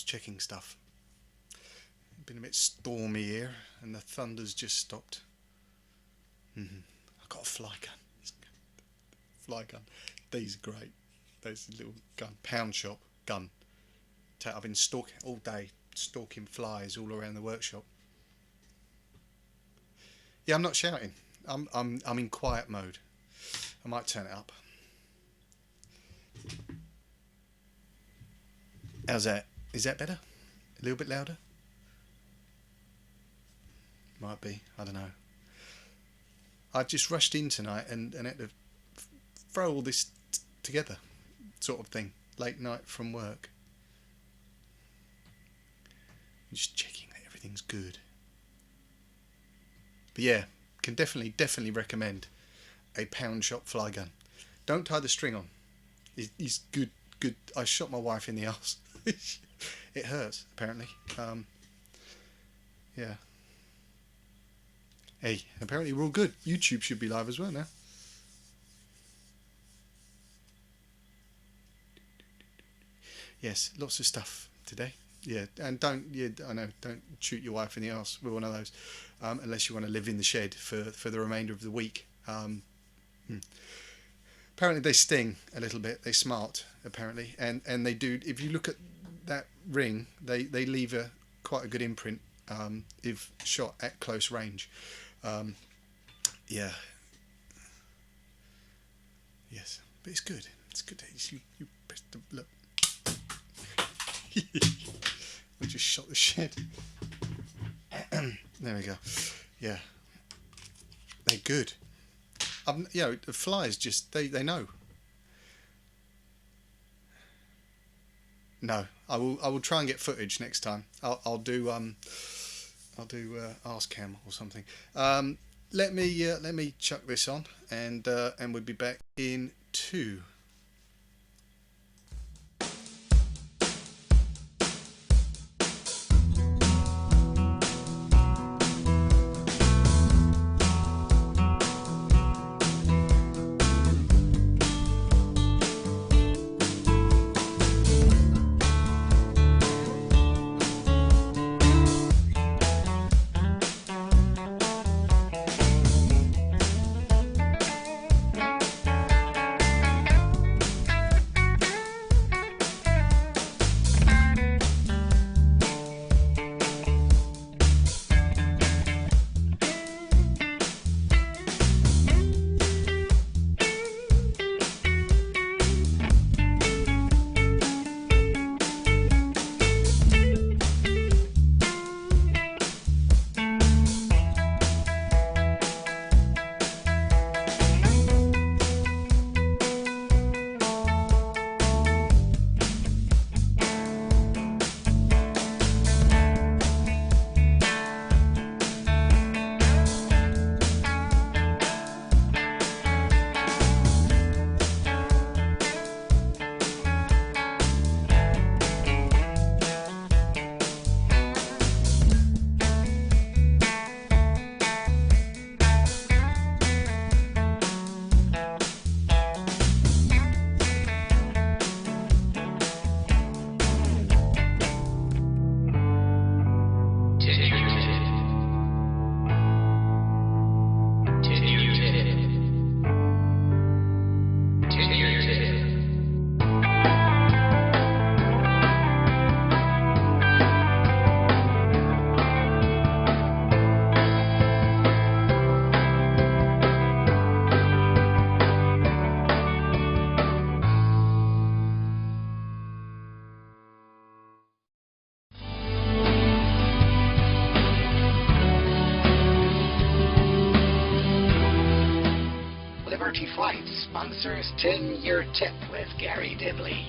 was checking stuff. It's been a bit stormy here, and the thunder's just stopped. I've got a fly gun. Fly gun. These are great. Those little gun, pound shop gun. I've been stalking all day, stalking flies all around the workshop. Yeah, I'm not shouting. I'm in quiet mode. I might turn it up. How's that? Is that better? A little bit louder? Might be. I don't know. I've just rushed in tonight and had to throw all this together, sort of thing. Late night from work. Just checking that everything's good. But yeah, can definitely recommend a pound shop fly gun. Don't tie the string on. It's good. I shot my wife in the arse. It hurts, apparently. Yeah. Hey, apparently we're all good. YouTube should be live as well now. Yes, lots of stuff today. Yeah, and don't shoot your wife in the arse with one of those, unless you want to live in the shed for the remainder of the week. Apparently they sting a little bit. They smart, apparently, and they do. If you look at that ring, they leave quite a good imprint if shot at close range. Yeah. Yes, but it's good. It's good. You press the look. I just shot the shed. There we go. Yeah, they're good. The flies just they know. No, I will try and get footage next time. I'll do Ask Cam or something. Let me chuck this on and we'll be back in 2. Flight sponsors 10-year tip with Garry Dibley.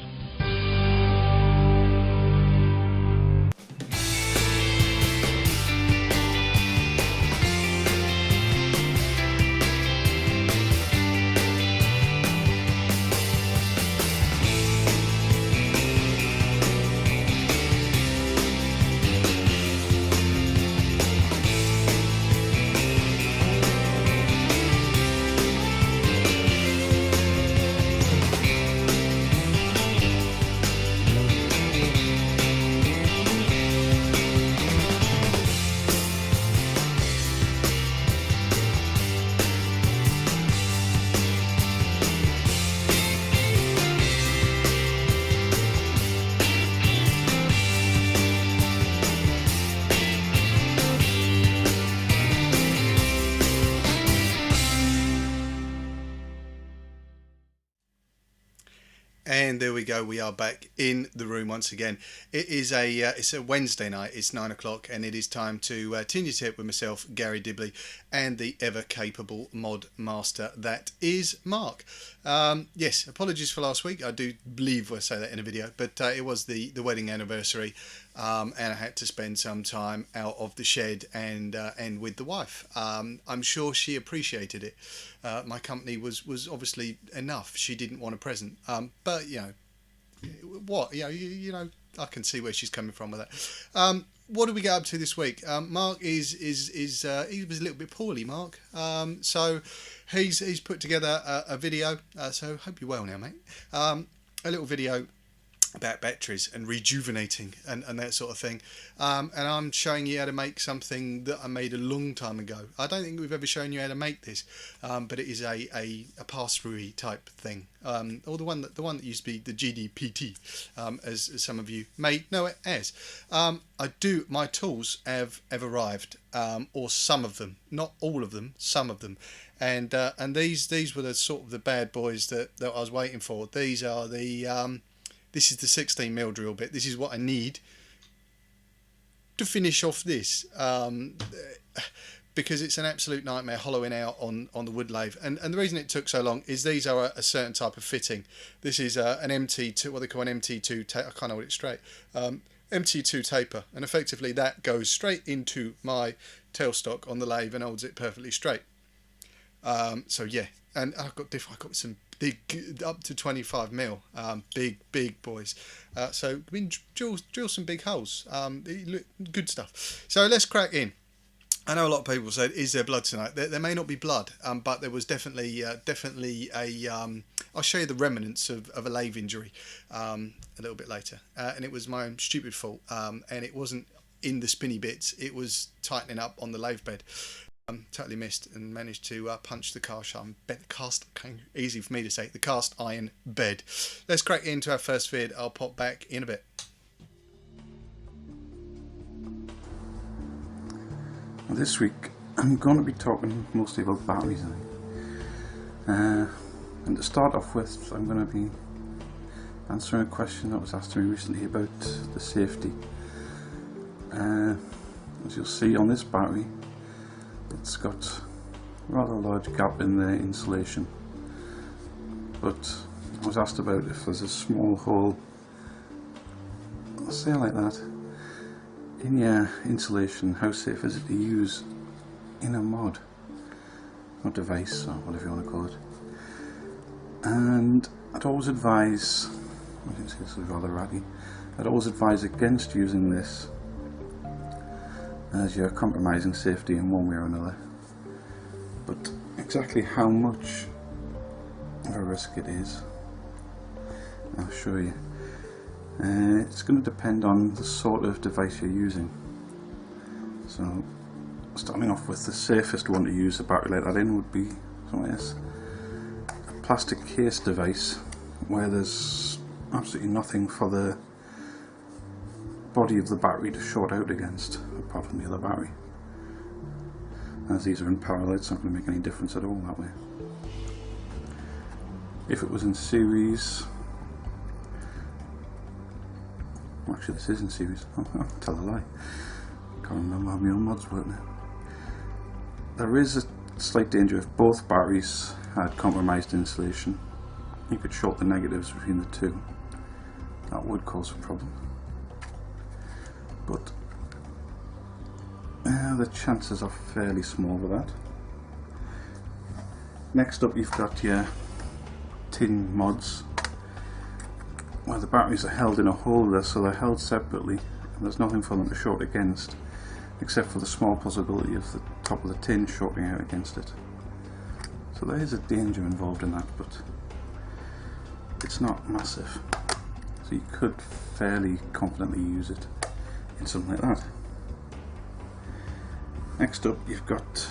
And there we go, we are back in the room once again. It is it's a Wednesday night, it's 9 o'clock, and it is time to tin your tip with myself, Garry Dibley, and the ever capable mod master that is Mark. Yes, apologies for last week, I do believe we'll say that in a video, but it was the wedding anniversary, and I had to spend some time out of the shed and with the wife. I'm sure she appreciated it. My company was obviously enough. She didn't want a present, but you know what? You know, I can see where she's coming from with that. What do we get up to this week? Mark he was a little bit poorly, Mark. So he's put together a video. So hope you're well now, mate. A little video about batteries and rejuvenating and that sort of thing, and I'm showing you how to make something that I made a long time ago. I don't think we've ever shown you how to make this, but it is a pass-through type thing, or the one that used to be the GDPT, as some of you may know it as. My tools have arrived, or some of them, not all of them, some of them, and these were the sort of the bad boys that I was waiting for. These are the this is the 16mm drill bit. This is what I need to finish off this, because it's an absolute nightmare hollowing out on the wood lathe. And the reason it took so long is these are a certain type of fitting. This is an MT2, what they call an MT2, I can't hold it straight, MT2 taper. And effectively that goes straight into my tailstock on the lathe and holds it perfectly straight. So yeah, and I've got some big, up to 25mm, big boys. So we can drill some big holes. Good stuff. So let's crack in. I know a lot of people said, "Is there blood tonight?" There may not be blood, but there was definitely a. I'll show you the remnants of a lathe injury a little bit later, and it was my own stupid fault. And it wasn't in the spinny bits; it was tightening up on the lathe bed. Totally missed and managed to punch the cast easy for me to say, the cast iron bed. Let's crack into our first vid. I'll pop back in a bit. This week I'm going to be talking mostly about batteries, and to start off with, I'm going to be answering a question that was asked to me recently about the safety. As you'll see on this battery, it's got a rather large gap in the insulation, but I was asked about if there's a small hole, I'll say it like that, in your insulation, how safe is it to use in a mod or device or whatever you want to call it. And I'd always advise, I think this is rather ratty, I'd always advise against using this, as you're compromising safety in one way or another. But exactly how much of a risk it is, I'll show you. It's going to depend on the sort of device you're using. So starting off with, the safest one to use a battery like that in would be something like this, a plastic case device where there's absolutely nothing for the body of the battery to short out against, apart from the other battery. As these are in parallel, it's not going to make any difference at all that way. If it was in series, well, actually this is in series, I'll tell a lie, can't remember how my own mods work now. There is a slight danger if both batteries had compromised insulation. You could short the negatives between the two. That would cause a problem. But the chances are fairly small with that. Next up, you've got your tin mods, where the batteries are held in a holder, so they're held separately and there's nothing for them to short against, except for the small possibility of the top of the tin shorting out against it. So there is a danger involved in that, but it's not massive, so you could fairly confidently use it in something like that. Next up, you've got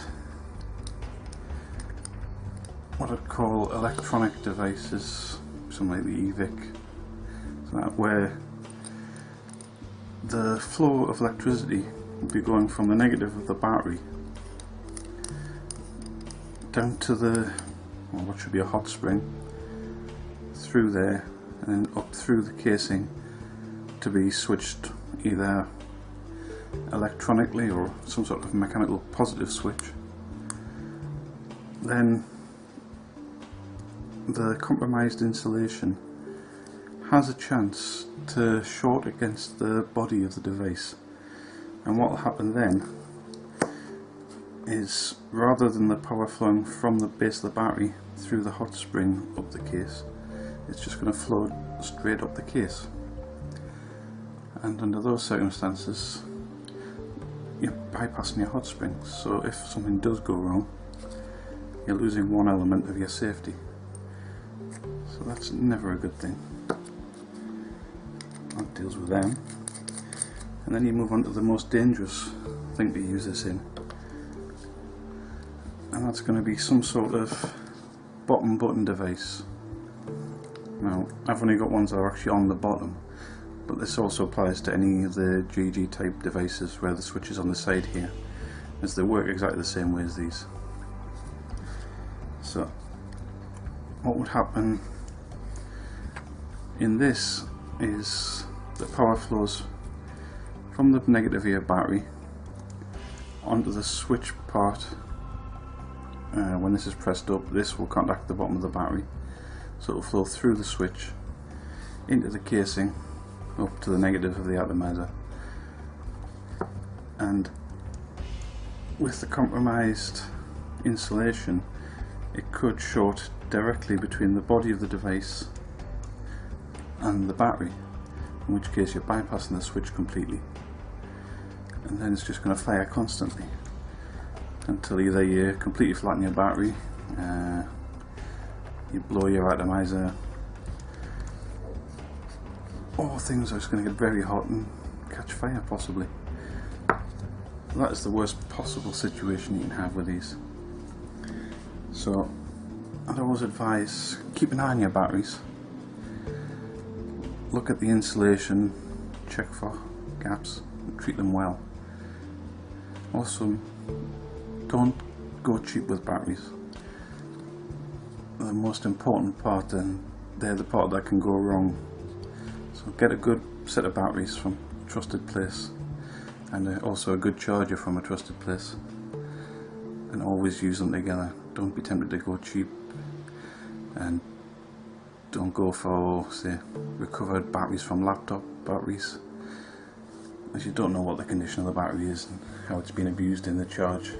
what I'd call electronic devices, something like the e-cigs, so that where the flow of electricity would be going from the negative of the battery down to the, well, what should be a hot spring, through there and up through the casing to be switched either electronically or some sort of mechanical positive switch. Then the compromised insulation has a chance to short against the body of the device, and what will happen then is, rather than the power flowing from the base of the battery through the hot spring up the case, it's just going to flow straight up the case. And under those circumstances you're bypassing your hot springs, so if something does go wrong you're losing one element of your safety, so that's never a good thing. That deals with them. And then you move on to the most dangerous thing to use this in, and that's going to be some sort of bottom button device. Now, I've only got ones that are actually on the bottom, but this also applies to any of the GG type devices where the switch is on the side here, as they work exactly the same way as these. So what would happen in this is the power flows from the negative of your battery onto the switch part. When this is pressed up, this will contact the bottom of the battery, so it will flow through the switch into the casing up to the negative of the atomizer. And with the compromised insulation, it could short directly between the body of the device and the battery, in which case you're bypassing the switch completely, and then it's just going to fire constantly until either you completely flatten your battery, you blow your atomizer, or things are just going to get very hot and catch fire possibly. That is the worst possible situation you can have with these. So I'd always advise, keep an eye on your batteries, look at the insulation, check for gaps, and treat them well. Also, don't go cheap with batteries. The most important part, and they're the part that can go wrong. So get a good set of batteries from a trusted place, and also a good charger from a trusted place, and always use them together. Don't be tempted to go cheap, and don't go for, say, recovered batteries from laptop batteries, as you don't know what the condition of the battery is and how it's been abused in the charge.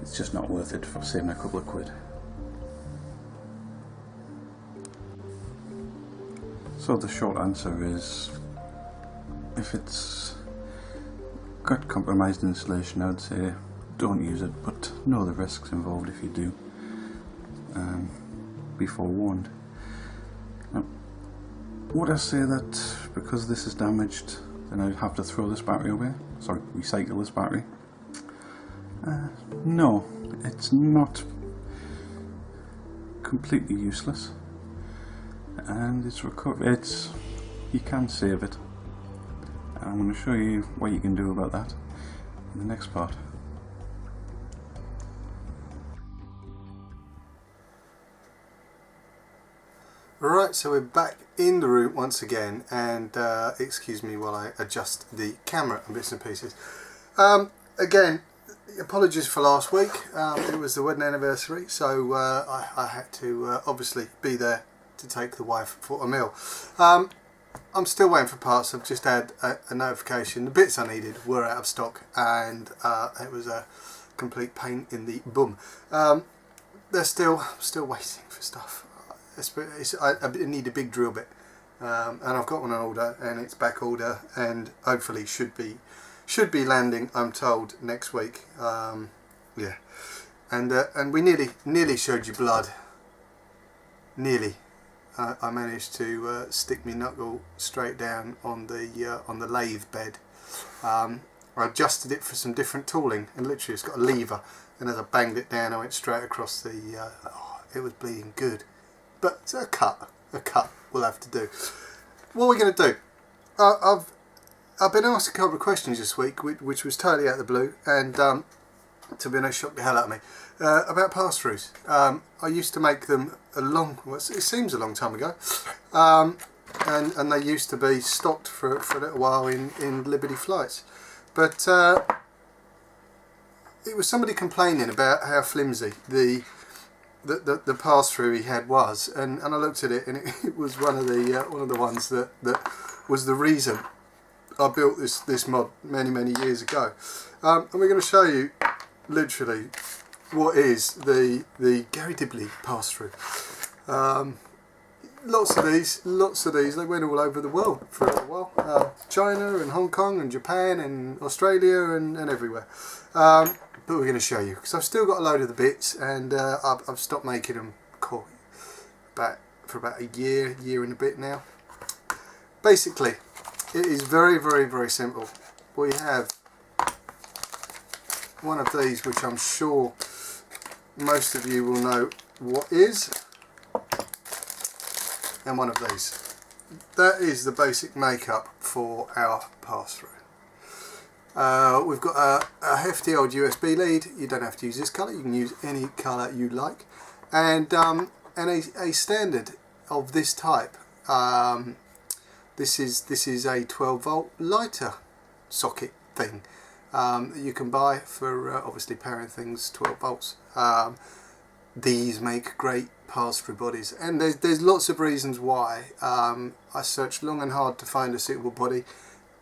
It's just not worth it for saving a couple of quid. So the short answer is, if it's got compromised insulation, I would say don't use it, but know the risks involved if you do. Be forewarned. Now, would I say that because this is damaged then I'd have to throw this battery away? Sorry, recycle this battery? No, it's not completely useless, and you can save it. I'm going to show you what you can do about that in the next part. Right, so we're back in the room once again, and excuse me while I adjust the camera and bits and pieces. Again, apologies for last week. It was the wedding anniversary, so I had to obviously be there to take the wife for a meal. I'm still waiting for parts. I've just had a notification. The bits I needed were out of stock, and it was a complete pain in the bum. They're still waiting for stuff. I need a big drill bit, and I've got one on order, and it's back order, and hopefully should be landing, I'm told, next week. Yeah, and we nearly showed you blood. Nearly. I managed to stick my knuckle straight down on the lathe bed. I adjusted it for some different tooling, and literally it's got a lever, and as I banged it down I went straight across the it was bleeding good. But it's a cut will have to do. What are we going to do? I've been asked a couple of questions this week, which was totally out of the blue, and to be honest, shocked the hell out of me. About pass-throughs. I used to make them well, it seems a long time ago, and they used to be stocked for a little while in Liberty flights. But it was somebody complaining about how flimsy the pass-through he had was, and I looked at it, and it was one of the ones that was the reason I built this mod many years ago. And we're going to show you literally what is the Garry pass-through. Lots of these, they went all over the world for a little while. China and Hong Kong and Japan and Australia and everywhere. But we're going to show you, because I've still got a load of the bits, and I've stopped making them for about a year and a bit now. Basically, it is very simple. We have one of these, which I'm sure most of you will know what is, and one of these. That is the basic makeup for our pass-through. We've got a hefty old USB lead. You don't have to use this colour, you can use any colour you like, and a standard of this type. This is a 12 volt lighter socket thing that you can buy for obviously powering things 12 volts. These make great pass-through bodies, and there's lots of reasons why. I searched long and hard to find a suitable body,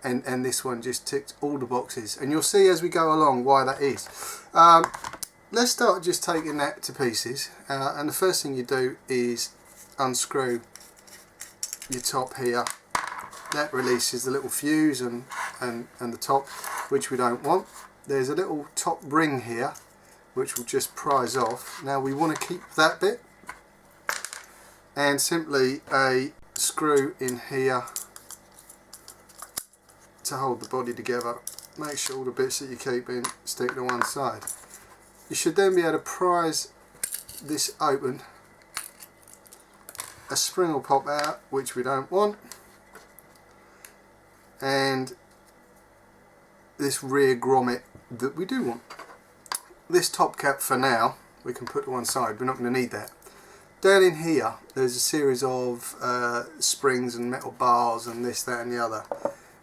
and this one just ticked all the boxes, and you'll see as we go along why that is. Let's start just taking that to pieces, and the first thing you do is unscrew your top here. That releases the little fuse and the top, which we don't want. There's a little top ring here which will just prise off. Now we want to keep that bit, and simply a screw in here to hold the body together. Make sure all the bits that you keep in stick to one side. You should then be able to prise this open. A spring will pop out, which we don't want, and this rear grommet that we do want. This top cap for now we can put to one side, we're not going to need that. Down in here there's a series of springs and metal bars and this, that and the other,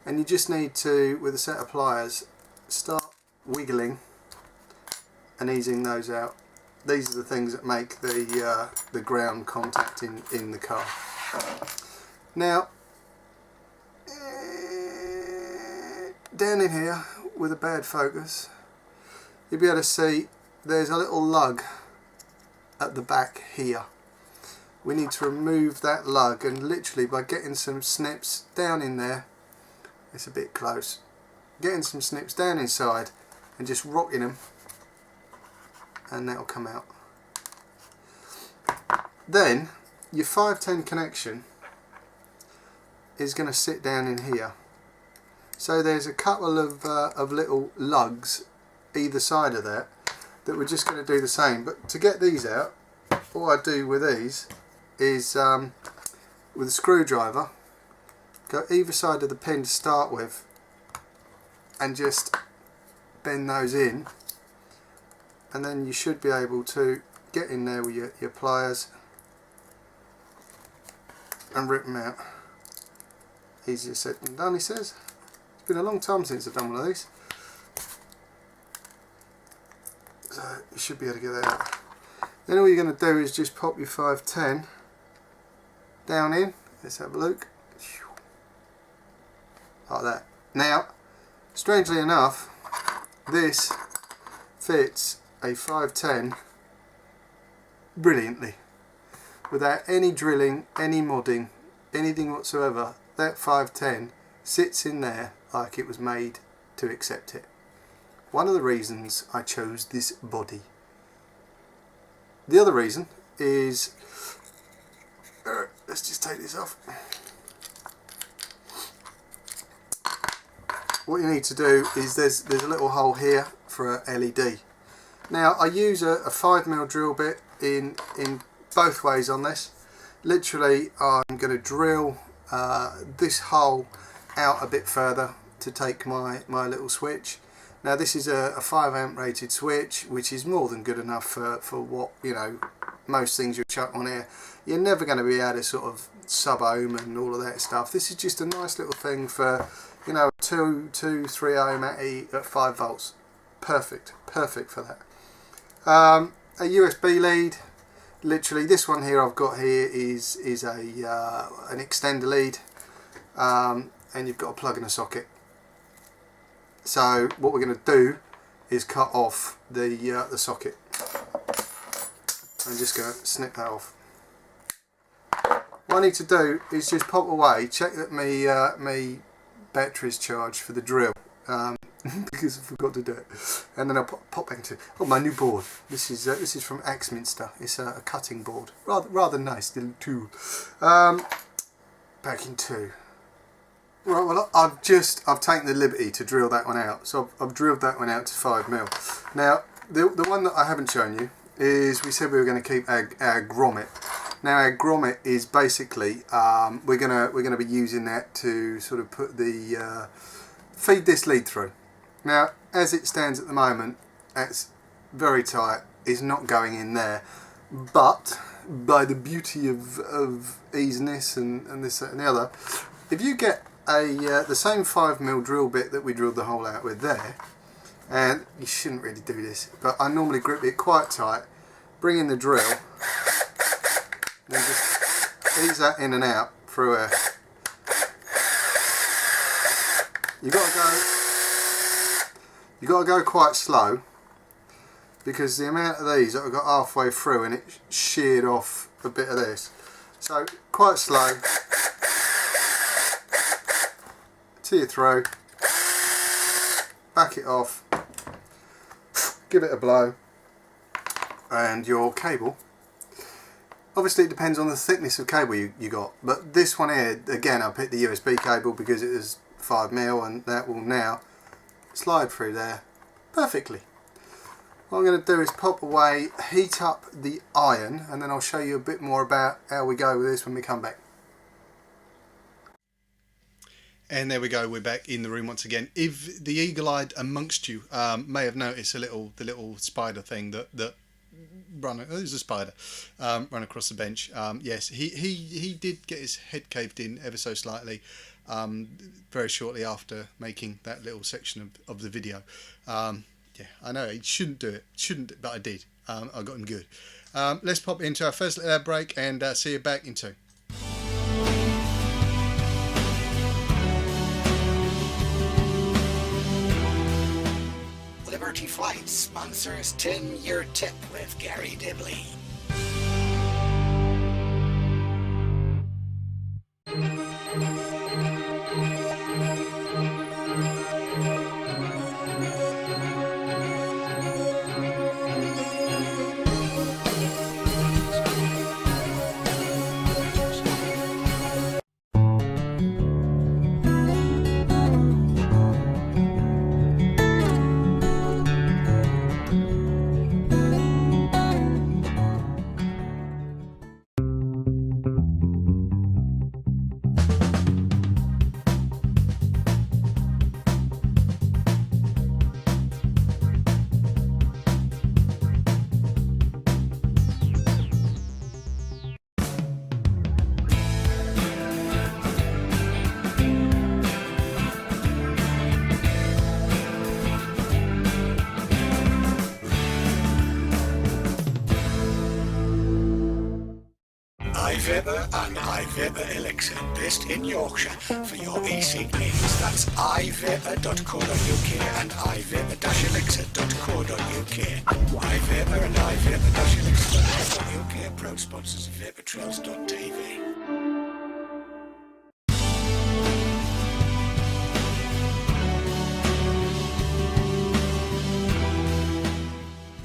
and you just need to, with a set of pliers, start wiggling and easing those out. These are the things that make the ground contact in the car. Now down in here with a bad focus, you'll be able to see there's a little lug at the back here. We need to remove that lug, and literally by getting some snips down in there, it's a bit close, getting some snips down inside and just rocking them, and that'll come out. Then your 510 connection is going to sit down in here. So there's a couple of little lugs either side of that we're just going to do the same. But to get these out, all I do with these is with a screwdriver, go either side of the pin to start with and just bend those in, and then you should be able to get in there with your pliers and rip them out. Easier said than done, he says. It's been a long time since I've done one of these, so you should be able to get that out. Then all you're going to do is just pop your 510 down in. Let's have a look. Like that. Now, strangely enough, this fits a 510 brilliantly, without any drilling, any modding, anything whatsoever. That 510 sits in there like it was made to accept it. One of the reasons I chose this body. The other reason is, let's just take this off. What you need to do is there's a little hole here for a LED. Now I use a 5mm drill bit in both ways on this. Literally I'm going to drill this hole out a bit further to take my little switch, Now this is a 5 amp rated switch, which is more than good enough for what, you know, most things you'll chuck on here. You're never going to be able to sort of sub-ohm and all of that stuff. This is just a nice little thing for, you know, 3 ohm at 5 volts. Perfect for that. A USB lead. Literally, this one here I've got here is an extender lead, and you've got a plug in a socket. So what we're going to do is cut off the socket. I'm just going to snip that off. What I need to do is just pop away, check that my battery's charged for the drill, because I forgot to do it, and then I'll pop back into my new board. This is from Axminster. It's a cutting board, rather nice little tool. Back into. Right, well, I've taken the liberty to drill that one out. So I've drilled that one out to 5mm. Now the one that I haven't shown you is, we said we were going to keep our grommet. Now our grommet is basically we're gonna be using that to sort of put the feed this lead through. Now as it stands at the moment, it's very tight. It's not going in there, but by the beauty of easiness and this, that and the other, if you get the same 5mm drill bit that we drilled the hole out with there, and you shouldn't really do this, but I normally grip it quite tight, bring in the drill, and just ease that in and out through here. You gotta go quite slow, because the amount of these that I got halfway through and it sheared off a bit of this. So quite slow. See you through, back it off, give it a blow, and your cable, obviously it depends on the thickness of cable you got, but this one here, again, I picked the USB cable because it is 5mm, and that will now slide through there perfectly. What I'm going to do is pop away, heat up the iron, and then I'll show you a bit more about how we go with this when we come back. And there we go, we're back in the room once again. If the eagle-eyed amongst you may have noticed the little spider thing that run, oh, there's a spider, run across the bench. Yes, he did get his head caved in ever so slightly very shortly after making that little section of the video. Yeah, I know, he shouldn't do it, but I did. I got him good. Let's pop into our first break and see you back in 2. Liberty Flight sponsors 10-year tip with Garry Dibley. iViber and iViber Elixir, based in Yorkshire, for your e-cig needs. That's iViber.co.uk and iViber-elixir.co.uk. iViber and iViber-elixir.co.uk, proud sponsors of VaporTrails.tv.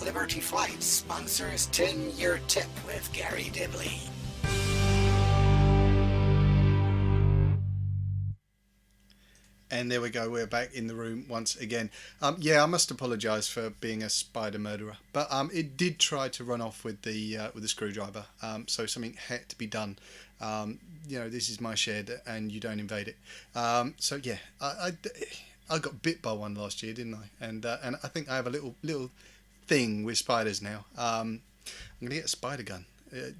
Liberty Flight sponsors 10-year tip with Garry Dibley. And there we go, we're back in the room once again. Yeah, I must apologise for being a spider murderer, but it did try to run off with the screwdriver, so something had to be done. You know, this is my shed and you don't invade it. So yeah, I got bit by one last year, didn't I? And I think I have a little thing with spiders now. I'm gonna get a spider gun,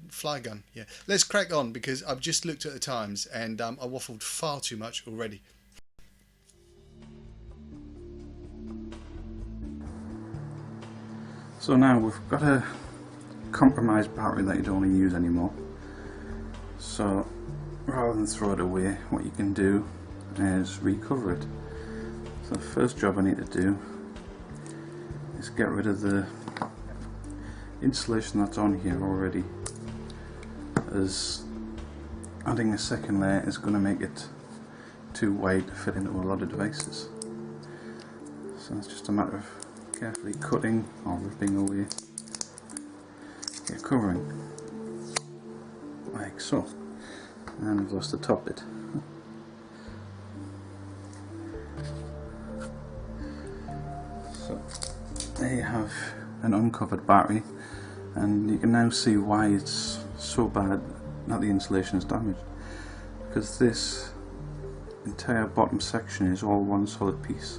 fly gun. Yeah. Let's crack on because I've just looked at the times and I waffled far too much already. So now we've got a compromised battery that you don't want to use anymore. So rather than throw it away, what you can do is recover it. So the first job I need to do is get rid of the insulation that's on here already, as adding a second layer is going to make it too wide to fit into a lot of devices. So it's just a matter of carefully cutting or ripping away your covering, like so. And I've lost the top bit. So there you have an uncovered battery, and you can now see why it's so bad that the insulation is damaged, because this entire bottom section is all one solid piece,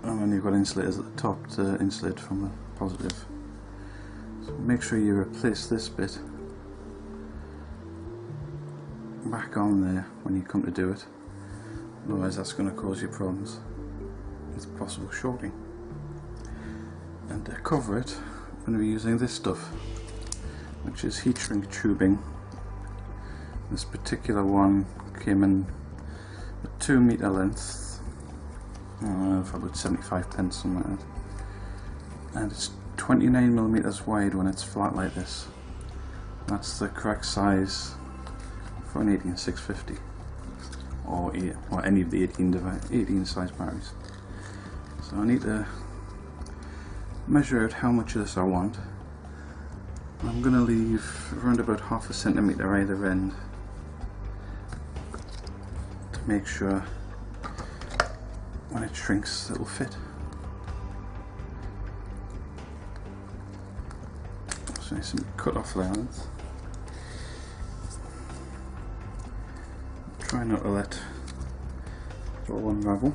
and then you've got insulators at the top to insulate from the positive. So make sure you replace this bit back on there when you come to do it, otherwise that's going to cause you problems with possible shorting. And to cover it, I'm going to be using this stuff, which is heat shrink tubing. This particular one came in a 2 metre length, for about 75 pence, something like that, and it's 29mm wide when it's flat like this. That's the correct size for an 18650 or any of the 18 size batteries. So I need to measure out how much of this I want. I'm going to leave around about 0.5 centimetre either end to make sure when it shrinks it will fit. So nice and cut off length. Try not to let it all unravel.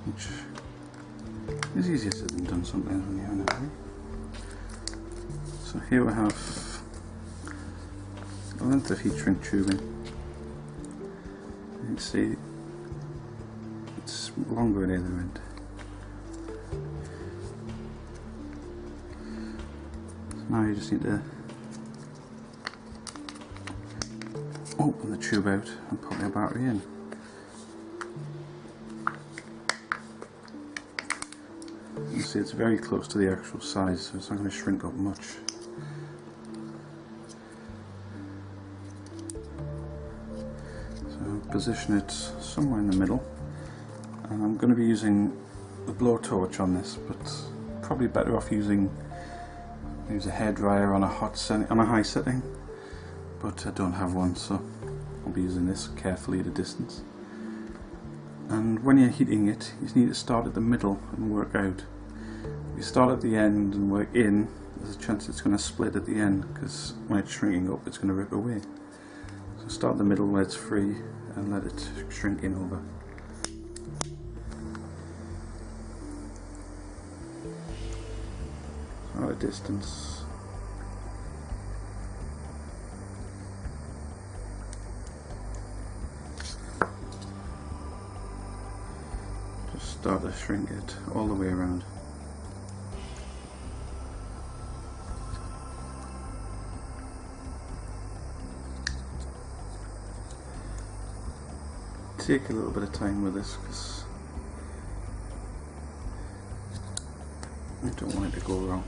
Which is easier said than done sometimes when you're in a hurry. So here we have a length of heat shrink tubing. You can see it's longer at either end. So now you just need to open the tube out and put your battery in. You see it's very close to the actual size, so it's not going to shrink up much. So position it somewhere in the middle, and I'm going to be using the blowtorch on this, but probably better off use a hairdryer on a high setting, but I don't have one, so I'll be using this carefully at a distance. And when you're heating it, you need to start at the middle and work out. If you start at the end and work in, there's a chance it's going to split at the end, because when it's shrinking up it's going to rip away. So start at the middle where it's free and let it shrink in over. So at a distance. Just start to shrink it all the way around. Take a little bit of time with this because I don't want it to go wrong.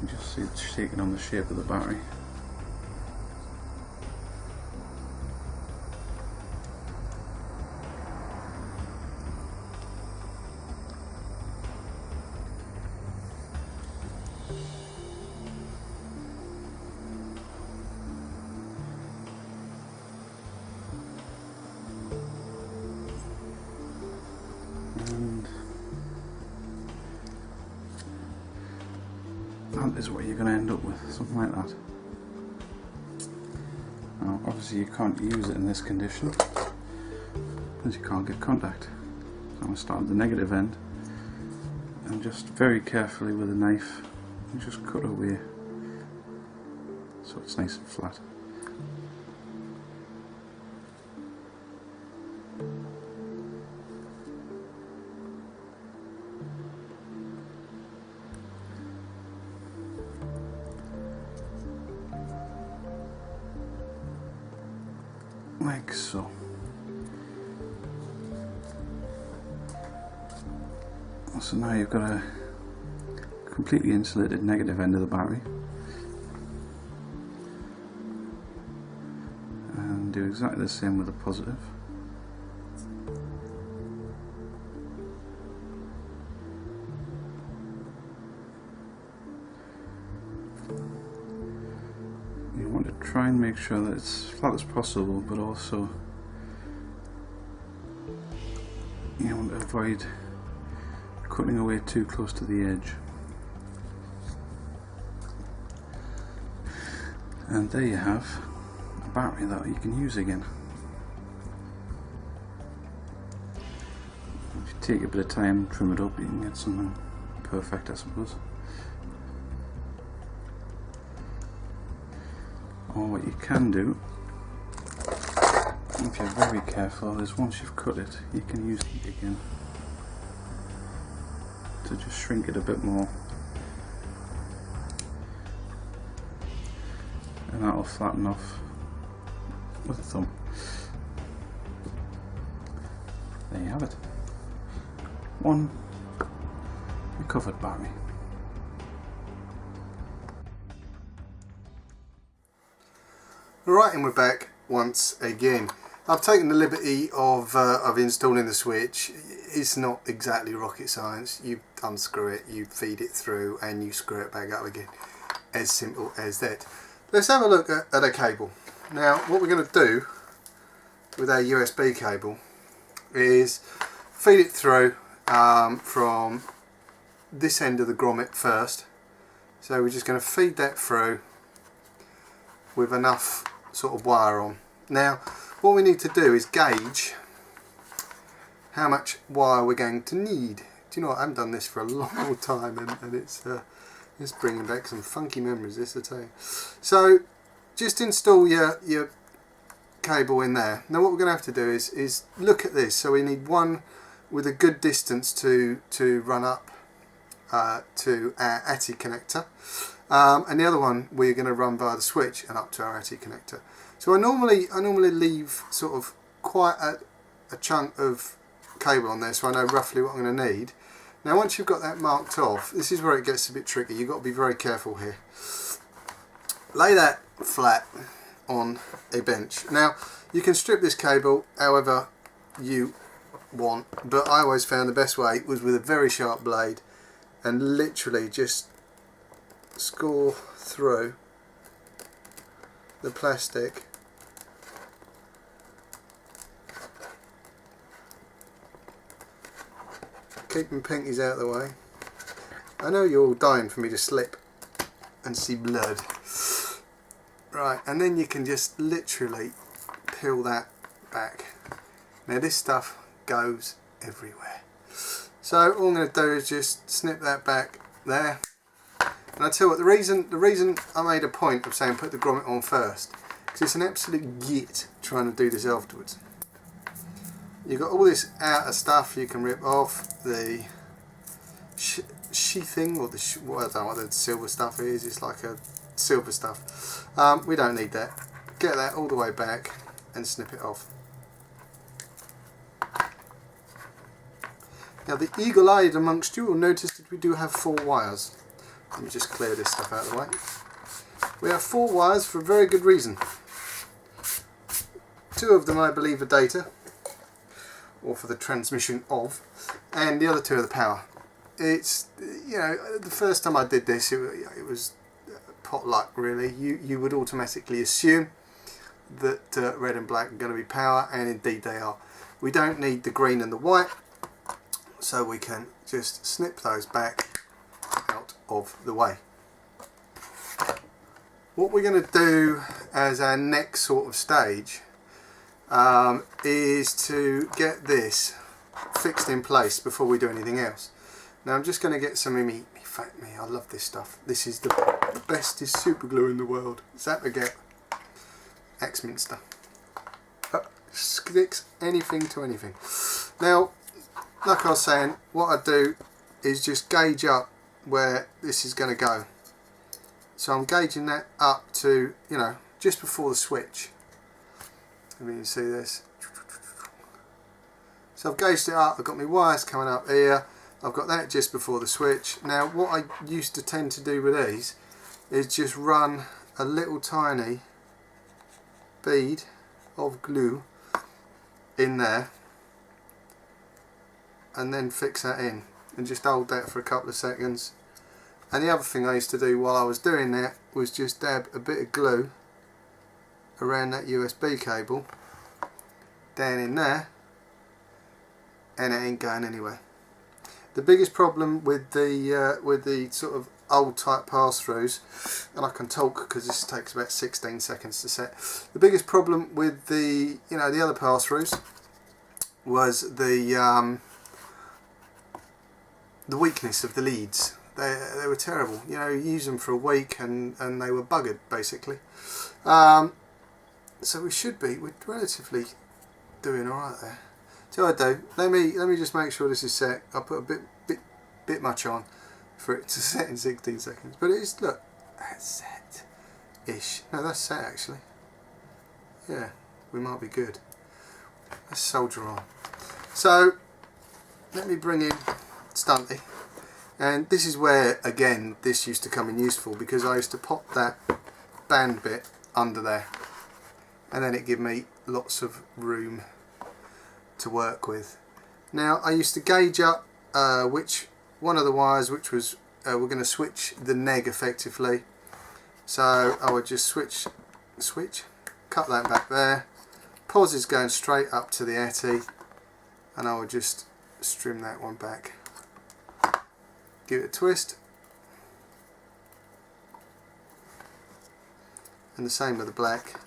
You just see it's taking on the shape of the battery. that is what you're going to end up with, something like that. Now obviously you can't use it in this condition because you can't get contact. So I'm going to start at the negative end and just very carefully with a knife and just cut away so it's nice and flat. Like so. So now you've got a completely insulated negative end of the battery, and do exactly the same with the positive. You want to try and make sure that it's as flat as possible, but also you want to avoid cutting away too close to the edge. And there you have a battery that you can use again. If you take a bit of time, trim it up, you can get something perfect, I suppose. Or what you can do, if you're very careful, is once you've cut it, you can use heat again to just shrink it a bit more, and that'll flatten off with a thumb. There you have it. One recovered battery. Right, and we're back once again. I've taken the liberty of installing the switch. It's not exactly rocket science. You unscrew it, you feed it through, and you screw it back up again. As simple as that. Let's have a look at a cable. Now, what we're going to do with our USB cable is feed it through from this end of the grommet first. So we're just going to feed that through with enough sort of wire on. Now, what we need to do is gauge how much wire we're going to need. Do you know what? I haven't done this for a long time, and it's bringing back some funky memories, this I tell you. So just install your cable in there. Now what we're going to have to do is look at this. So we need one with a good distance to run up to our ATI connector, and the other one we're going to run via the switch and up to our ATI connector. So I normally leave sort of quite a chunk of cable on there, so I know roughly what I'm going to need. Now once you've got that marked off, this is where it gets a bit tricky. You've got to be very careful here. Lay that flat on a bench. Now you can strip this cable however you want, but I always found the best way was with a very sharp blade and literally just score through the plastic . Keep my pinkies out of the way. I know you're all dying for me to slip and see blood. Right, and then you can just literally peel that back. Now this stuff goes everywhere. So all I'm going to do is just snip that back there. And I tell you what, the reason I made a point of saying put the grommet on first, because it's an absolute git trying to do this afterwards. You've got all this outer stuff you can rip off, the sheathing, or the well, I don't know what the silver stuff is. It's like a silver stuff. We don't need that. Get that all the way back and snip it off. Now the eagle-eyed amongst you will notice that we do have 4 wires. Let me just clear this stuff out of the way. We have 4 wires for a very good reason. 2 of them I believe are data, or for the transmission of, and the other 2 are the power. It's, you know, the first time I did this it was pot luck really. You would automatically assume that red and black are going to be power, and indeed they are. We don't need the green and the white, so we can just snip those back out of the way. What we're going to do as our next sort of stage is to get this fixed in place before we do anything else. Now I'm just going to get some of me, I love this stuff. This is the bestest super glue in the world. It's that to get Axminster. Sticks anything to anything. Now, like I was saying, what I do is just gauge up where this is going to go. So I'm gauging that up to, you know, just before the switch. If you can see this. So I've gauged it up, I've got my wires coming up here, I've got that just before the switch. Now what I used to tend to do with these is just run a little tiny bead of glue in there and then fix that in and just hold that for a couple of seconds. And the other thing I used to do while I was doing that was just dab a bit of glue around that USB cable down in there, and it ain't going anywhere. The biggest problem with the sort of old type pass-throughs, and I can talk because this takes about 16 seconds to set. The biggest problem with the the other pass-throughs was the weakness of the leads. They were terrible. You use them for a week and they were buggered basically. So we're relatively doing alright there. So I do. Let me just make sure this is set. I'll put a bit much on for it to set in 16 seconds. But it is, look, that's set-ish. No, that's set actually. Yeah, we might be good. Let's soldier on. So let me bring in Stunty. And this is where, again, this used to come in useful, because I used to pop that band bit under there and then it gave me lots of room to work with. Now I used to gauge up which one of the wires, which was we're going to switch the neg effectively, so I would just switch, cut that back there, pos is going straight up to the ATI, and I would just trim that one back. Give it a twist, and the same with the black.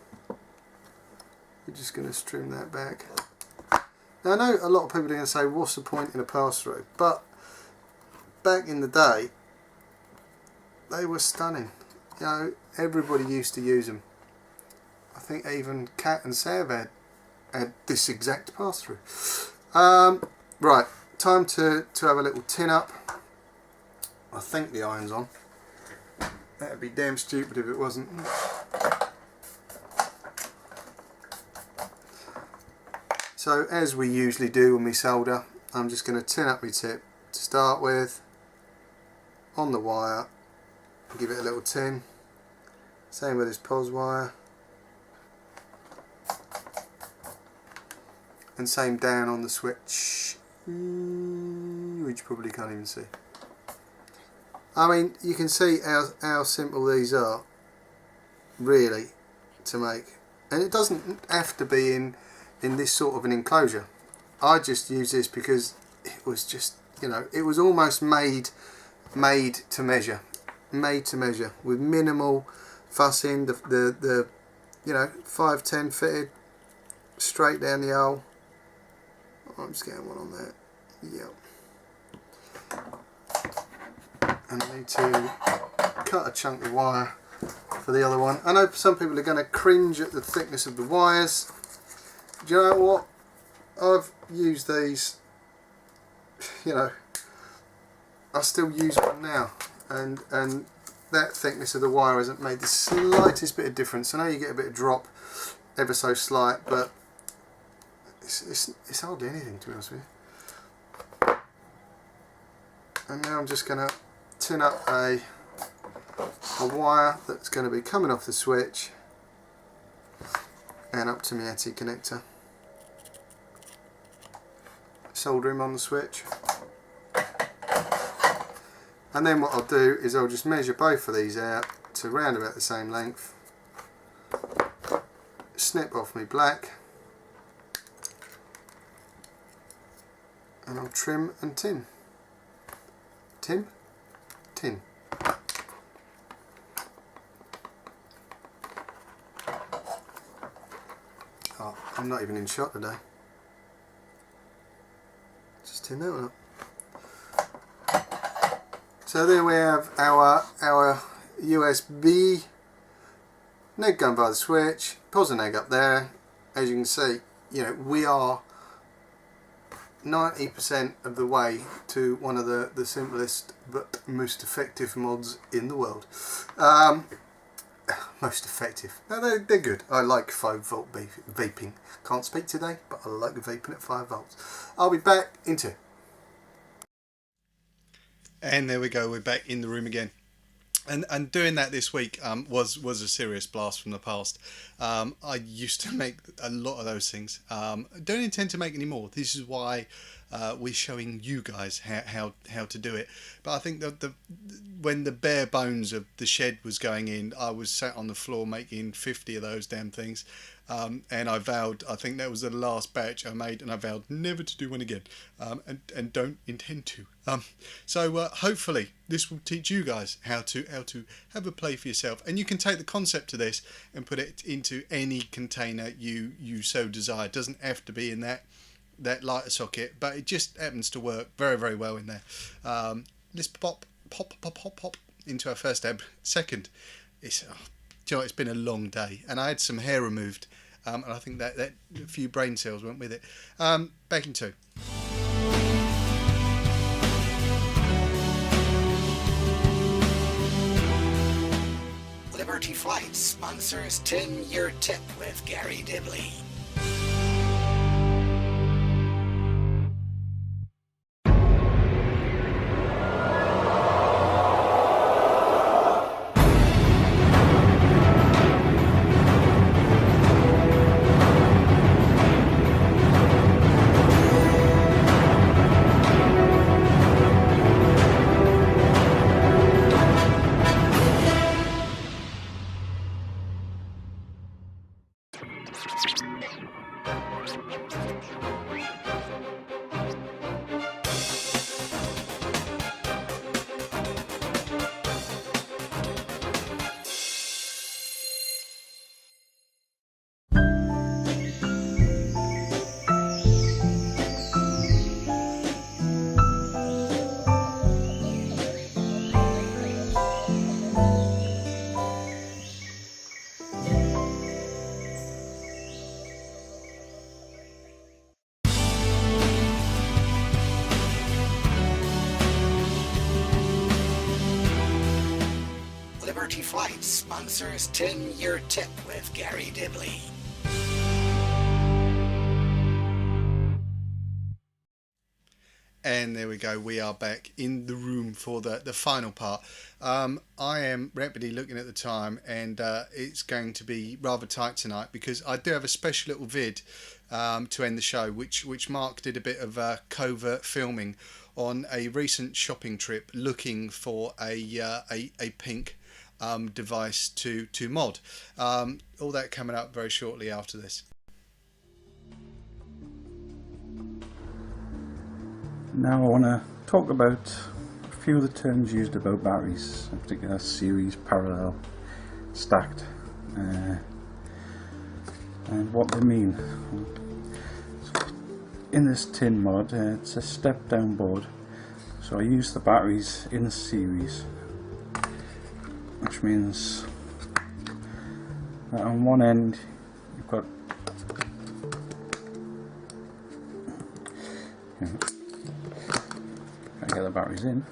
We're just going to trim that back. Now I know a lot of people are going to say, what's the point in a pass-through? But back in the day, they were stunning. Everybody used to use them. I think even Cat and Sav had this exact pass-through. Right, time to have a little tin up. I think the iron's on. That'd be damn stupid if it wasn't. So as we usually do when we solder, I'm just going to tin up my tip to start with on the wire, give it a little tin. Same with this pos wire, and same down on the switch, which you probably can't even see. I mean, you can see how simple these are, really, to make. And it doesn't have to be in this sort of an enclosure. I just use this because it was just, it was almost made to measure. Made to measure, with minimal fussing, the 510 fitted straight down the hole. Oh, I'm just getting one on there. Yep. And I need to cut a chunk of wire for the other one. I know some people are going to cringe at the thickness of the wires. Do you know what? I've used these, I still use one now, and that thickness of the wire hasn't made the slightest bit of difference. I know you get a bit of drop, ever so slight, but it's hardly anything, to be honest with you. And now I'm just going to tin up a wire that's going to be coming off the switch and up to my ATI connector. Solder him on the switch, and then what I'll do is I'll just measure both of these out to round about the same length, snip off my black, and I'll trim and tin. Tin. I'm not even in shot today. Just turn that one up. So there we have our USB neg going by the switch. Pulls the neg up there. As you can see, you know, we are 90% of the way to one of the simplest but most effective mods in the world. Most effective. No, they're good. I like 5 volt vaping. Can't speak today, but I like vaping at 5 volts. I'll be back in 2. And there we go, we're back in the room again. And doing that this week was a serious blast from the past. I used to make a lot of those things. Don't intend to make any more. This is why we're showing you guys how to do it. But I think that when the bare bones of the shed was going in, I was sat on the floor making 50 of those damn things. And I vowed, I think that was the last batch I made, and I vowed never to do one again, and don't intend to. So hopefully this will teach you guys how to have a play for yourself, and you can take the concept of this and put it into any container you so desire. It doesn't have to be in that lighter socket, but it just happens to work very, very well in there. Let's pop into our first tab. Second, it's you know, it's been a long day, and I had some hair removed, and I think that a few brain cells went with it. Back in 2. Liberty Flight sponsors 10-year tip with Garry Dibley. Liberty Flight sponsors 10-year tip with Garry Dibley. And there we go, we are back in the room for the final part. I am rapidly looking at the time, and it's going to be rather tight tonight because I do have a special little vid to end the show, which Mark did a bit of covert filming on a recent shopping trip looking for a pink device to mod. All that coming up very shortly after this. Now I want to talk about a few of the terms used about batteries, in particular series, parallel, stacked, and what they mean. In this tin mod, it's a step down board, so I use the batteries in series, which means that on one end you've got get the batteries in.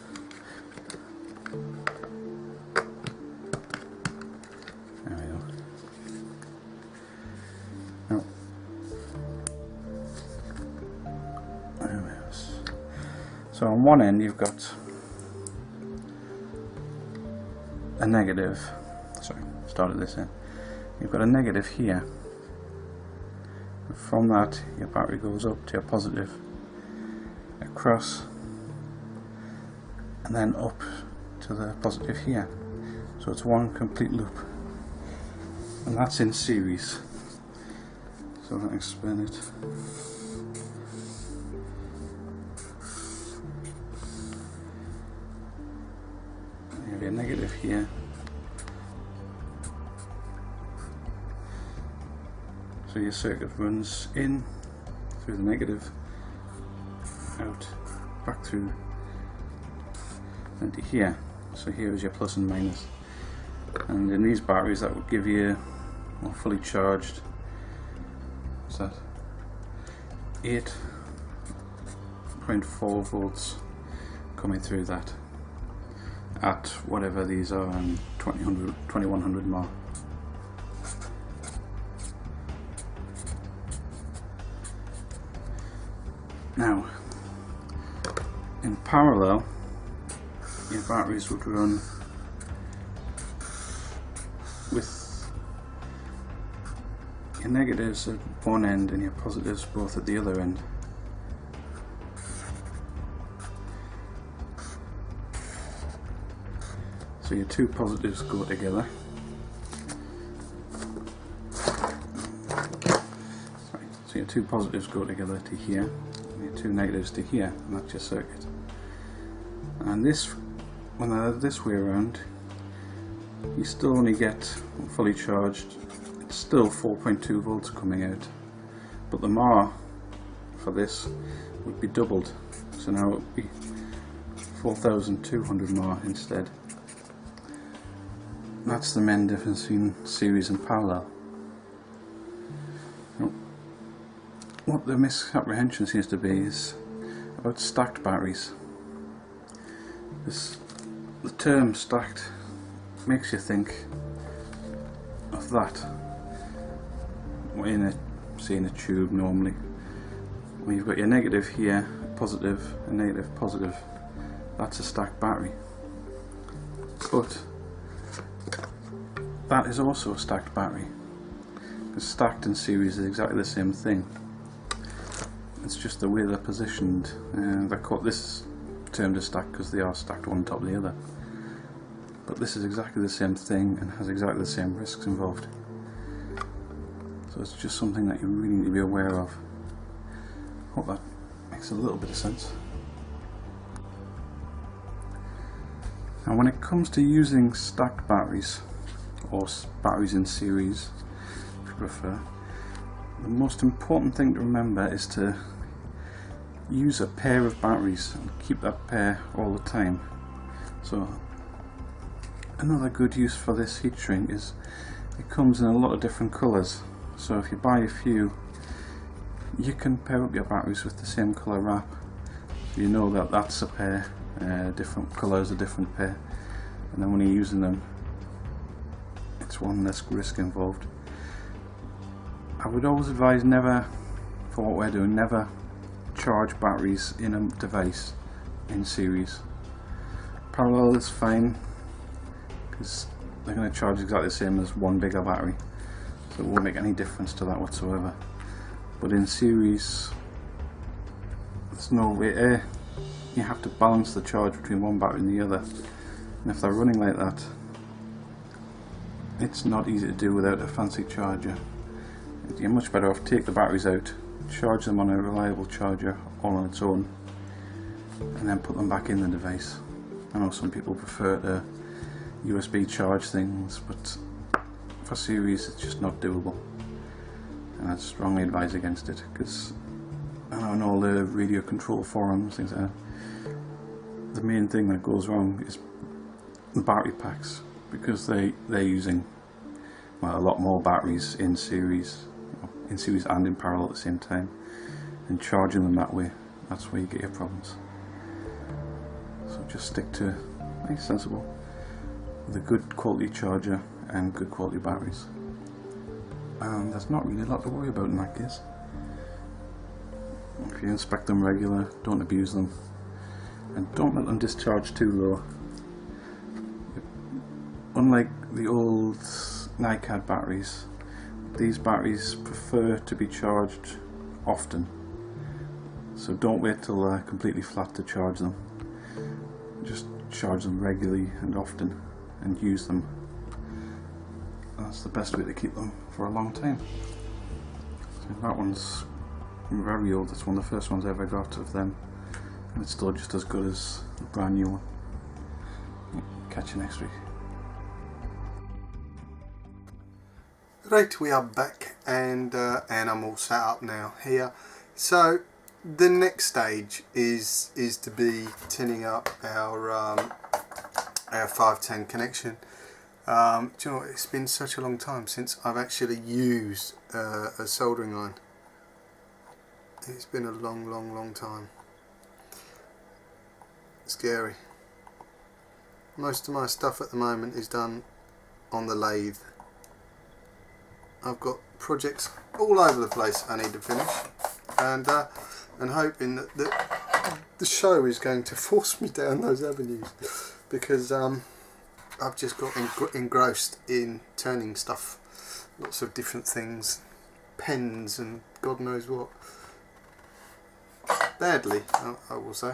There we go. Now, there we go. So on one end you've got a negative. Sorry, start at this end. You've got a negative here. And from that, your battery goes up to a positive, across, and then up to the positive here. So it's one complete loop, and that's in series. So let me explain it. You have your negative here, So your circuit runs in through the negative, out, back through, into here. So here is your plus and minus. And in these batteries that would give you, well, fully charged, what's that? 8.4 volts coming through that at whatever these are, and 2100 mAh. Now, in parallel, your batteries would run with your negatives at one end and your positives both at the other end. So your two positives go together. So your two positives go together to here, and your two negatives to here, and that's your circuit. And this, when they're this way around, you still only get fully charged. It's still 4.2 volts coming out, but the mAh for this would be doubled. So now it would be 4,200 mAh instead. That's the main difference between series and parallel. Now, what the misapprehension seems to be is about stacked batteries. The term stacked makes you think of that say in a tube normally, when you've got your negative here, positive, and negative, positive. That's a stacked battery. But that is also a stacked battery, because stacked and series is exactly the same thing. It's just the way they're positioned. They're called, this termed as stacked because they are stacked one on top of the other. But this is exactly the same thing and has exactly the same risks involved. So it's just something that you really need to be aware of. Hope that makes a little bit of sense. Now when it comes to using stacked batteries, or batteries in series if you prefer, the most important thing to remember is to use a pair of batteries and keep that pair all the time. So another good use for this heat shrink is it comes in a lot of different colours. So if you buy a few, you can pair up your batteries with the same colour wrap. So you know that that's a pair, different colours, a different pair, and then when you're using them, it's one less risk involved. I would always advise never, for what we're doing, never charge batteries in a device in series. Parallel is fine because they're going to charge exactly the same as one bigger battery, so it won't make any difference to that whatsoever. But in series, there's no way. You have to balance the charge between one battery and the other, and if they're running like that, it's not easy to do without a fancy charger. You're much better off take the batteries out, charge them on a reliable charger all on its own, and then put them back in the device. I know some people prefer to USB charge things, but for series it's just not doable, and I'd strongly advise against it, because I know in all the radio control forums, things like that, the main thing that goes wrong is the battery packs, because they're using, well, a lot more batteries in series and in parallel at the same time, and charging them that way, that's where you get your problems. So just stick to nice, sensible, with a good quality charger and good quality batteries, and there's not really a lot to worry about in that case. If you inspect them regular, don't abuse them, and don't let them discharge too low. Unlike the old NiCad batteries, these batteries prefer to be charged often, so don't wait till they're completely flat to charge them. Just charge them regularly and often, and use them. That's the best way to keep them for a long time. So that one's very old, it's one of the first ones I ever got of them, and it's still just as good as a brand new one. Catch you next week. Right, we are back, and I'm all set up now here. So the next stage is to be tinning up our 510 connection. Do you know what, it's been such a long time since I've actually used a soldering iron. It's been a long time. Scary. Most of my stuff at the moment is done on the lathe. I've got projects all over the place I need to finish, and hoping that the show is going to force me down those avenues, because I've just got engrossed in turning stuff, lots of different things, pens and God knows what. Badly, I will say.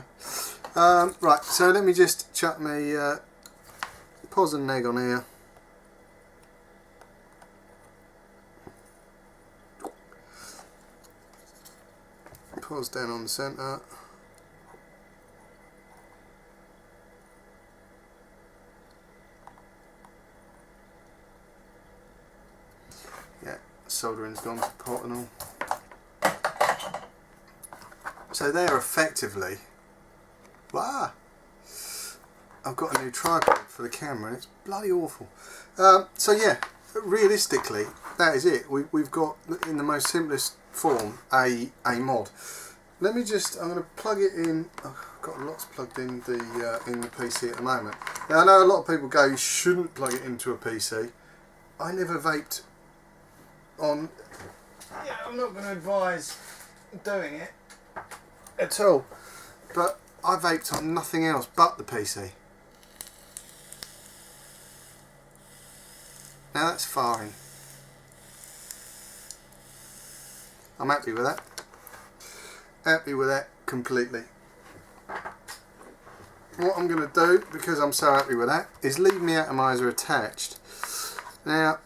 Right, so let me just chuck my pos and neg on here. Pos down on the centre. Yeah, soldering's gone to pot and all. So there, effectively, wow, I've got a new tripod for the camera and it's bloody awful. So yeah, realistically, that is it. We've got, in the most simplest form, a mod. Let me just, I'm going to plug it in. I've got lots plugged in the PC at the moment. Now I know a lot of people go, you shouldn't plug it into a PC. I never vaped on, yeah, I'm not going to advise doing it at all, but I vaped on nothing else but the PC. Now that's firing. I'm happy with that. Happy with that completely. What I'm going to do, because I'm so happy with that, is leave my atomizer attached. Now,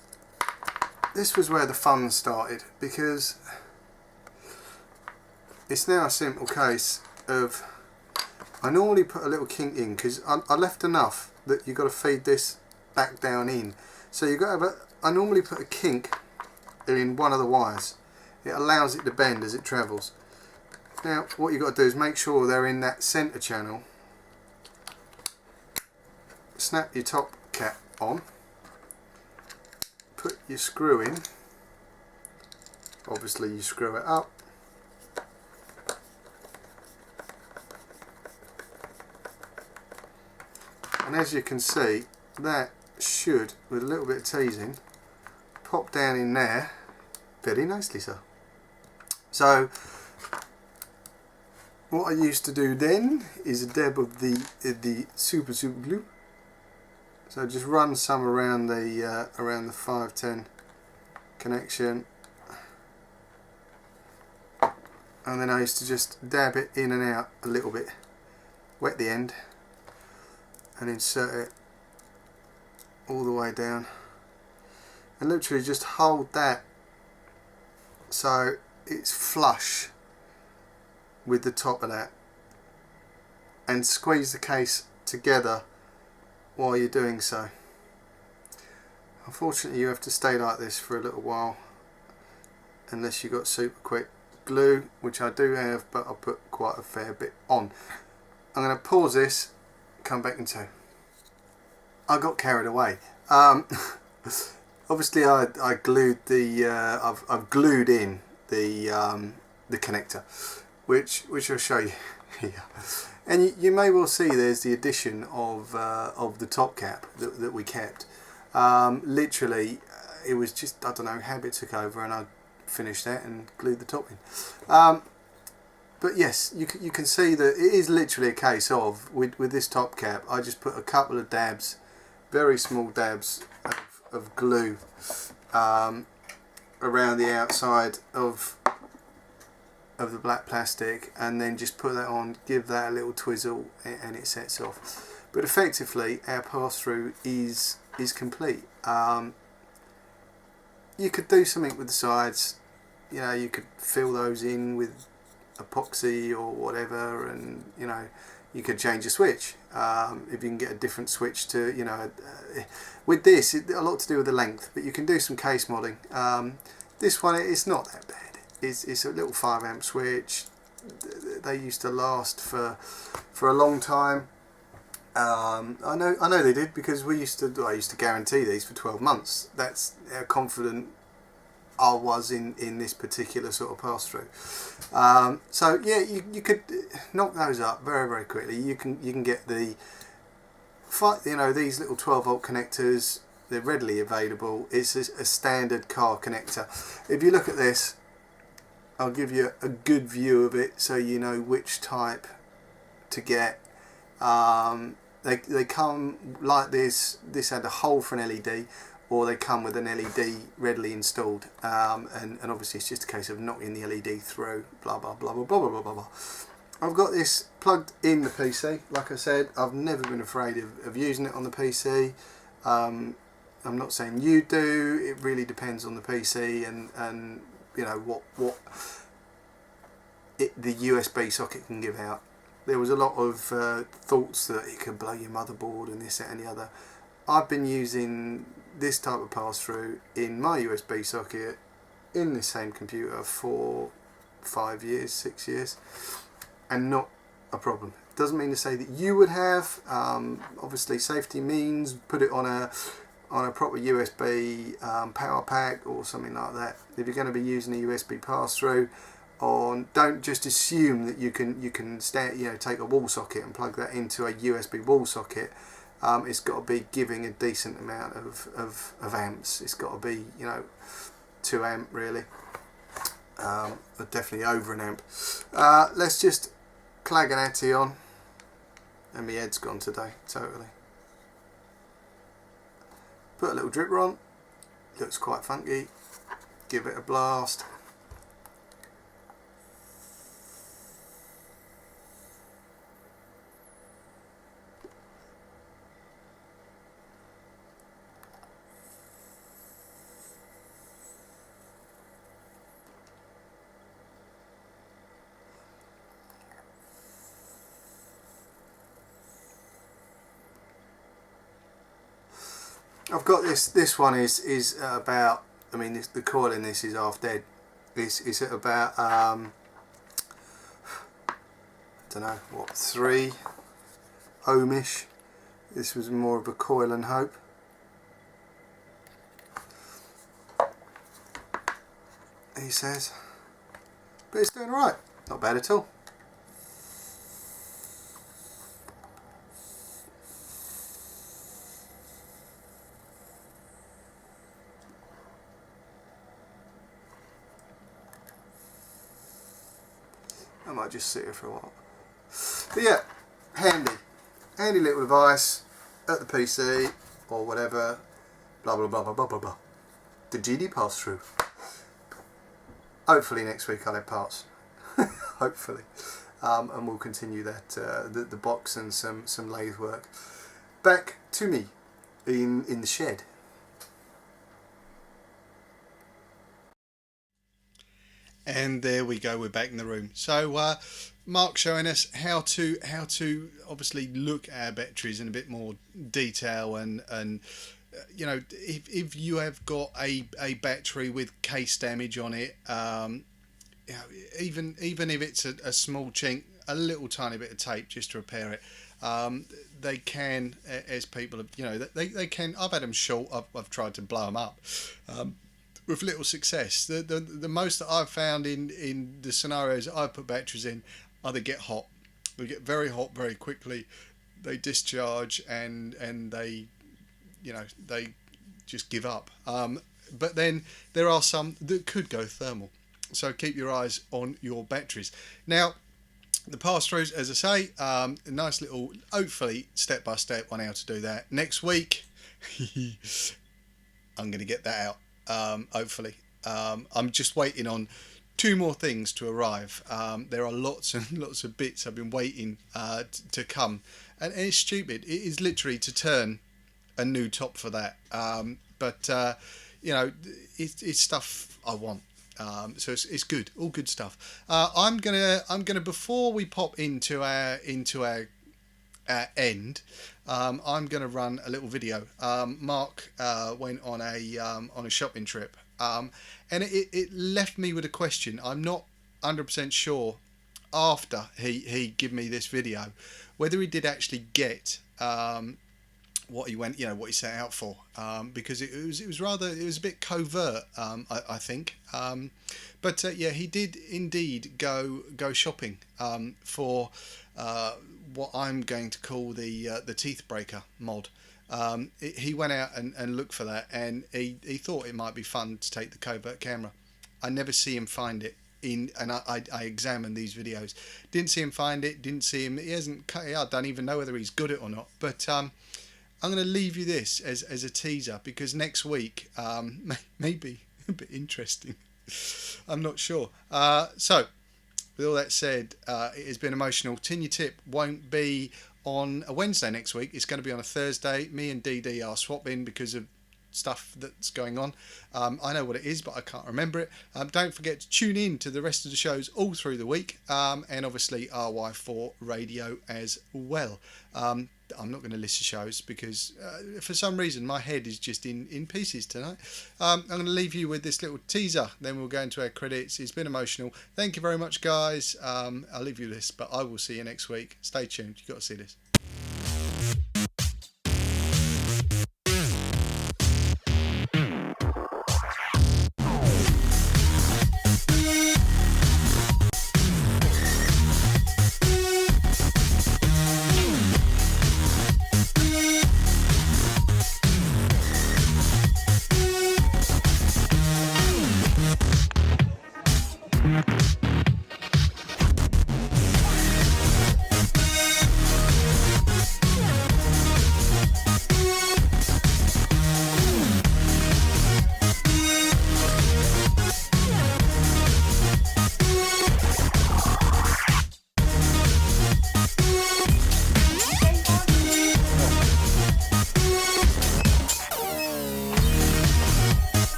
this was where the fun started, because it's now a simple case of, I normally put a little kink in, because I left enough that you've got to feed this back down in. So you've got to, I normally put a kink in one of the wires. It allows it to bend as it travels. Now what you've got to do is make sure they're in that centre channel. Snap your top cap on. Put your screw in. Obviously you screw it up. And as you can see, that should, with a little bit of teasing, pop down in there very nicely, sir. So what I used to do then is a dab of the super glue. So just run some around the 510 connection, and then I used to just dab it in and out a little bit, wet the end, and insert it all the way down, and literally just hold that so it's flush with the top of that, and squeeze the case together while you're doing so. Unfortunately you have to stay like this for a little while unless you've got super quick glue, which I do have, but I'll put quite a fair bit on. I'm going to pause this, come back in two. I got carried away. Obviously I glued the I've glued in the connector, which I'll show you here. And you may well see there's the addition of the top cap that we kept. Literally, it was just, I don't know, habit took over, and I finished that and glued the top in. But yes, you can see that it is literally a case of, with this top cap, I just put a couple of dabs, very small dabs of glue around the outside of the black plastic, and then just put that on, give that a little twizzle, and it sets off. But effectively our pass-through is complete. You could do something with the sides, you know, you could fill those in with epoxy or whatever, and you know, you could change a switch if you can get a different switch to, you know, with this a lot to do with the length, but you can do some case modding. This one, it's not that bad. It's a little 5 amp switch. They used to last for a long time. I know they did, because I used to guarantee these for 12 months. That's how confident I was in this particular sort of pass through. So yeah, you could knock those up very, very quickly. You can get these little 12 volt connectors. They're readily available. It's a standard car connector. If you look at this, I'll give you a good view of it so you know which type to get. They come like this. This had a hole for an LED, or they come with an LED readily installed. And obviously it's just a case of knocking the LED through. Blah blah blah blah blah blah blah blah. I've got this plugged in the PC. Like I said, I've never been afraid of using it on the PC. I'm not saying you do. It really depends on the PC and you know what the USB socket can give out. There was a lot of thoughts that it could blow your motherboard and this, that and the other. I've been using this type of pass-through in my USB socket in the same computer for 5 years, 6 years, and not a problem. Doesn't mean to say that you would have. Obviously safety means put it on a proper USB power pack or something like that. If you're going to be using a USB pass-through, don't just assume that you can take a wall socket and plug that into a USB wall socket. It's got to be giving a decent amount of amps. It's got to be 2 amp really, but definitely over an amp. Let's just clag an atty on, and my head's gone today totally. Put a little dripper on, looks quite funky. Give it a blast. I've got this one is about, I mean the coil in this is half dead. It's at about I don't know what, 3 ohmish. This was more of a coil and hope. He says, but it's doing alright, not bad at all. I might just sit here for a while. But yeah, handy little device at the PC or whatever. Blah blah blah blah blah blah blah. The GD pass through. Hopefully next week I'll have parts. Hopefully, and we'll continue that the box and some lathe work. Back to me in the shed. And there we go, we're back in the room. So Mark's showing us how to obviously look at our batteries in a bit more detail, and if you have got a battery with case damage on it, even if it's a small chink, a little tiny bit of tape just to repair it, they can, as people have, they can. I've had them short. I've tried to blow them up. With little success. The most that I've found in the scenarios that I've put batteries in, they get hot. They get very hot very quickly. They discharge and they just give up. But then there are some that could go thermal. So keep your eyes on your batteries. Now, the pass-throughs, as I say, a nice little, hopefully step by step on how to do that. Next week, I'm going to get that out. Hopefully. I'm just waiting on 2 more things to arrive. There are lots and lots of bits I've been waiting to come, and it's stupid. It is literally to turn a new top for that. But it's stuff I want. So it's good, all good stuff. I'm gonna before we pop into our end, I'm going to run a little video. Mark went on a shopping trip, and it left me with a question. I'm not 100% sure after he gave me this video whether he did actually get what he went, what he set out for, because it was a bit covert, I think. But yeah, he did indeed go shopping for what I'm going to call the teeth breaker mod. He went out and looked for that, and he thought it might be fun to take the covert camera. I never see him find it. And I examined these videos, didn't see him find it, didn't see him. He hasn't. I don't even know whether he's good at it or not. But I'm going to leave you this as a teaser, because next week may be a bit interesting. I'm not sure. So, with all that said, it has been emotional. Tin Your Tip won't be on a Wednesday next week. It's going to be on a Thursday. Me and DD are swapping because of stuff that's going on. I know what it is, but I can't remember it. Don't forget to tune in to the rest of the shows all through the week, and obviously RY4 radio as well. I'm not going to list the shows because for some reason my head is just in pieces tonight. I'm going to leave you with this little teaser, then we'll go into our credits. It's been emotional. Thank you very much, guys. I'll leave you with this, but I will see you next week. Stay tuned. You've got to see this.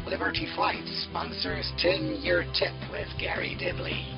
Liberty Flight sponsors 10 Year Tip with Garry Dibley.